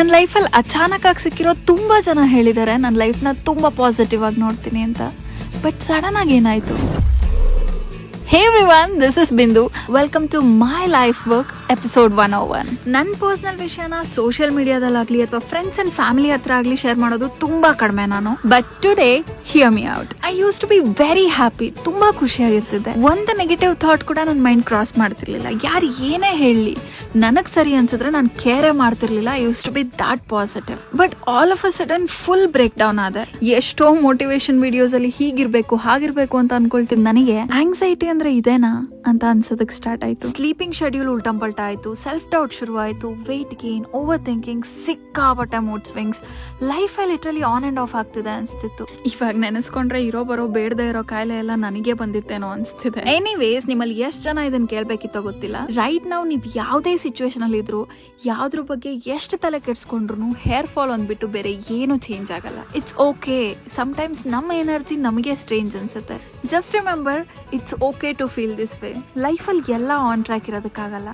ನನ್ನ ಲೈಫಲ್ಲಿ ಅಚಾನಕ್ ಆಗಿ ಸಿಕ್ಕಿರೋ ತುಂಬಾ ಜನ ಹೇಳಿದ್ದಾರೆ ನನ್ನ ಲೈಫ್ನ ತುಂಬಾ ಪಾಸಿಟಿವ್ ಆಗಿ ನೋಡ್ತೀನಿ ಅಂತ. ಬಟ್ ಸಡನ್ ಆಗಿ ಏನಾಯ್ತು? Hey everyone, this is Bindu. Welcome to my life work episode 101. ನನ್ನ ಪರ್ಸನಲ್ ವಿಷಯನ ಸೋಷಿಯಲ್ ಮೀಡಿಯಾದಲ್ಲಾಗ್ಲಿ ಅಥವಾ ಫ್ರೆಂಡ್ಸ್ ಅಂಡ್ ಫ್ಯಾಮಿಲಿ ಹತ್ರ ಆಗ್ಲಿ ಶೇರ್ ಮಾಡೋದು ತುಂಬಾ ಕಡಿಮೆ ನಾನು. But today hear me out. I use to be very happy. ತುಂಬಾ ಖುಷಿಯಾಗಿರ್ತಿದ್ದೆ. ಒಂದು ನೆಗೆಟಿವ್ ಥಾಟ್ ಕೂಡ ನನ್ನ ಮೈಂಡ್ ಕ್ರಾಸ್ ಮಾಡ್ತಿರ್ಲಿಲ್ಲ. ಯಾರು ಏನೇ ಹೇಳಲಿ ನನಗ್ ಸರಿ ಅನ್ಸಿದ್ರೆ ನಾನು ಕೇರೇ ಮಾಡ್ತಿರ್ಲಿಲ್ಲ. I use to be that positive. But all of a sudden full break down ಆದೆ. ಎಷ್ಟೋ ಮೋಟಿವೇಶನ್ ವಿಡಿಯೋಸ್ ಅಲ್ಲಿ ಹೀಗಿರ್ಬೇಕು ಹಾಗಿರ್ಬೇಕು ಅಂತ ಅನ್ಕೊಳ್ತಿದ್ ನನಗೆ ಆಂಗ್ಸೈಟಿ ಅಂದ್ರೆ ಇದೇನಾ ಅಂತ ಅನ್ಸೋದಕ್ಕೆ ಸ್ಟಾರ್ಟ್ ಆಯ್ತು. ಸ್ಲೀಪಿಂಗ್ ಶೆಡ್ಯೂಲ್ ಉಲ್ಟಂಪಲ್ಟ ಆಯ್ತು, ಸೆಲ್ಫ್ ಡೌಟ್ ಶುರು ಆಯ್ತು, ವೆಯ್ಟ್ ಗೇನ್, ಓವರ್ ಥಿಂಕಿಂಗ್, ಸಿಕ್ಕಾಪಟ್ಟೆ ಮೂಡ್ ಸ್ವಿಂಗ್ಸ್. ಲೈಫ್ ಅಲ್ಲಿ ಲಿಟರಲಿ ಆನ್ ಅಂಡ್ ಆಫ್ ಆಗ್ತಿದೆ ಅನ್ಸ್ತಿತ್ತು. ಇವಾಗ ನೆನೆಸ್ಕೊಂಡ್ರೆ ಇರೋ ಬರೋ ಬೇಡದೇ ಇರೋ ಕಾಯಿಲೆ ಎಲ್ಲ ನನಗೆ ಬಂದಿತ್ತೇನೋ ಅನ್ಸ್ತಿದೆ. ಎನಿವೇಸ್, ನಿಮ್ಮಲ್ಲಿ ಎಷ್ಟು ಜನ ಇದನ್ನ ಕೇಳ್ಬೇಕಿತ್ತೋ ಗೊತ್ತಿಲ್ಲ. ರೈಟ್ ನಾವು ನೀವು ಯಾವುದೇ ಸಿಚುವೇಶನ್ ಅಲ್ಲಿ ಇದ್ರು, ಯಾವ್ದ್ರ ಬಗ್ಗೆ ಎಷ್ಟು ತಲೆ ಕೆಡ್ಸ್ಕೊಂಡ್ರು ಹೇರ್ ಫಾಲ್ ಅಂದ್ಬಿಟ್ಟು ಬೇರೆ ಏನು ಚೇಂಜ್ ಆಗಲ್ಲ. It's okay. ಸಮ್ಟೈಮ್ಸ್ ನಮ್ಮ ಎನರ್ಜಿ ನಮಗೆ ಸ್ಟ್ರೇಂಜ್ ಅನ್ಸುತ್ತೆ. Just remember, it's okay to feel this way. ಲೈಫಲ್ಲಿ ಎಲ್ಲ ಆನ್ ಟ್ರ್ಯಾಕ್ ಇರೋದಕ್ಕಾಗಲ್ಲ.